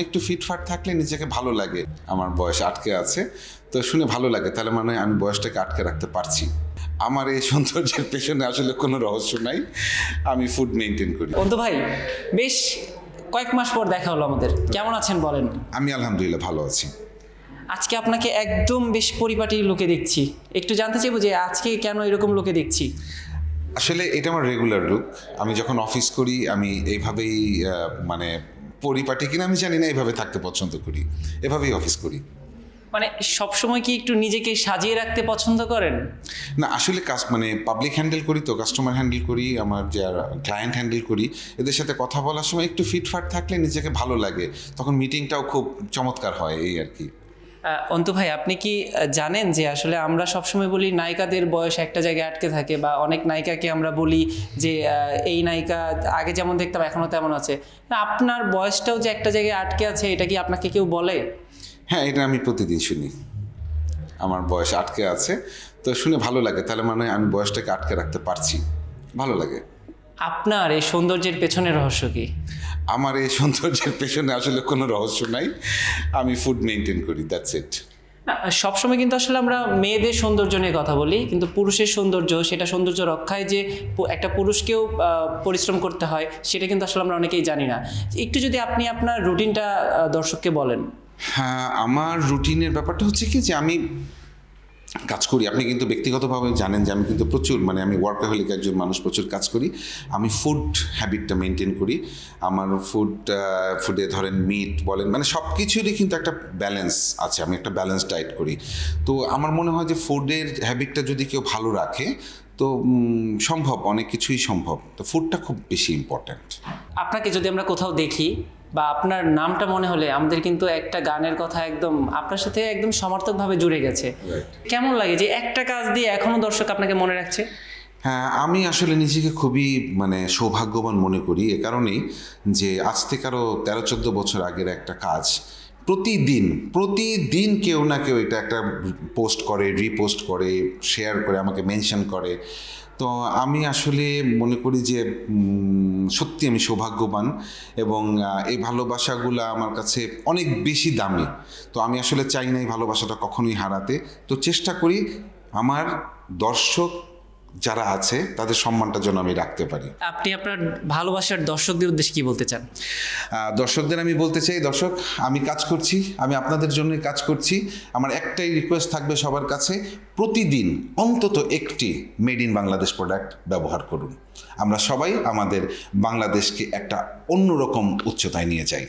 একটু ফিটফাট থাকলে নিজেকে ভালো লাগে। আমার বয়স আটকে আছে, তো শুনে ভালো লাগে, তাহলে মানে হয় আমি বয়সটাকে আটকে রাখতে পারছি। আমার এই সৌন্দর্যের পেছনে আসলে কোনো রহস্য নাই, আমি ফুড মেনটেন করি। অন্তু ভাই, বেশ কয়েক মাস পর দেখা হলো আমাদের, কেমন আছেন বলেন? আমি আলহামদুলিল্লাহ ভালো আছি। আজকে আপনাকে একদম বেশ পরিপাটি লোকে দেখছি, একটু জানতে চাইবো যে আজকে কেন এরকম লোকে দেখছি? আসলে এটা আমার রেগুলার লুক। আমি যখন অফিস করি আমি এইভাবেই মানে পরিপাটি কিনা আমি জানি না, এইভাবে থাকতে পছন্দ করি, এভাবেই অফিস করি। মানে সবসময় কি একটু নিজেকে সাজিয়ে রাখতে পছন্দ করেন? না আসলে মানে পাবলিক হ্যান্ডেল করি, তো কাস্টমার হ্যান্ডেল করি, আমার যারা ক্লায়েন্ট হ্যান্ডেল করি, এদের সাথে কথা বলার সময় একটু ফিটফাট থাকলে নিজেকে ভালো লাগে, তখন মিটিংটাও খুব চমৎকার হয়, এই আর কি। অন্তু ভাই, আপনি কি জানেন যে আসলে আমরা সবসময় বলি নায়িকাদের বয়স একটা জায়গায় আটকে থাকে, বা অনেক নায়িকাকে আমরা বলি যে এই নায়িকা আগে যেমন দেখতাম এখনও তেমন আছে, আপনার বয়সটাও যে একটা জায়গায় আটকে আছে, এটা কি আপনাকে কেউ বলে? হ্যাঁ, এটা আমি প্রতিদিন শুনি, আমার বয়স আটকে আছে, তো শুনে ভালো লাগে, তাহলে মানে হয় আমি বয়সটাকে আটকে রাখতে পারছি, ভালো লাগে। আপনার এই সৌন্দর্যের পেছনে রহস্য কি? আমার এই সৌন্দর্যের পেছনে আসলে কোনো রহস্য নাই, আমি ফুড মেনটেন করি, দ্যাটস ইট। না, সবসময় কিন্তু আসলে আমরা মেয়েদের সৌন্দর্য নিয়ে কথা বলি, কিন্তু পুরুষের সৌন্দর্য, সেটা সৌন্দর্য রক্ষায় যে একটা পুরুষকেও পরিশ্রম করতে হয়, সেটা কিন্তু আসলে আমরা অনেকেই জানি না। একটু যদি আপনি আপনার রুটিনটা দর্শককে বলেন। হ্যাঁ, আমার রুটিনের ব্যাপারটা হচ্ছে কি যে আমি কাজ করি, আপনি কিন্তু ব্যক্তিগতভাবে জানেন যে আমি কিন্তু প্রচুর আমি ওয়ার্কাহলিক একজন মানুষ, প্রচুর কাজ করি। আমি ফুড হ্যাবিটটা মেনটেন করি। আমার ফুডে ধরেন মিট বলেন, সব কিছুরই কিন্তু একটা ব্যালেন্স আছে, আমি একটা ব্যালেন্স ডায়েট করি। তো আমার মনে হয় যে ফুডের হ্যাবিটটা যদি কেউ ভালো রাখে তো সম্ভব, অনেক কিছুই সম্ভব। তো ফুডটা খুব বেশি ইম্পর্ট্যান্ট। আপনাকে যদি আমরা কোথাও দেখি বা আপনার নামটা মনে হলে আমাদের কিন্তু একটা গানের কথা একদম আপনার সাথে একদম সমার্থকভাবে জুড়ে গেছে। কেমন লাগে যে একটা কাজ দিয়ে এখনো দর্শক আপনাকে মনে রাখছে? হ্যাঁ, আমি আসলে নিজেকে খুবই সৌভাগ্যবান মনে করি, এ কারণেই যে আজ থেকে আরও 13-14 বছর আগের একটা কাজ প্রতিদিন কেউ না কেউ এটা একটা পোস্ট করে, রিপোস্ট করে, শেয়ার করে, আমাকে মেনশন করে। তো আমি আসলে মনে করি যে সত্যি আমি সৌভাগ্যবান, এবং এই ভালোবাসাগুলো আমার কাছে অনেক বেশি দামি। তো আমি আসলে চাই না এই ভালোবাসাটা কখনোই হারাতে। তো চেষ্টা করি আমার দর্শক যারা আছে তাদের সম্মানটা যেন আমি রাখতে পারি। আপনি আপনার ভালোবাসার দর্শকদের উদ্দেশ্যে কি বলতে চান? দর্শকদের আমি বলতে চাই, দর্শক, আমি কাজ করছি, আমি আপনাদের জন্যই কাজ করছি। আমার একটাই রিকোয়েস্ট থাকবে সবার কাছে, প্রতিদিন অন্তত একটি মেড ইন বাংলাদেশ প্রোডাক্ট ব্যবহার করুন। আমরা সবাই আমাদের বাংলাদেশকে একটা অন্যরকম উচ্চতায় নিয়ে যাই।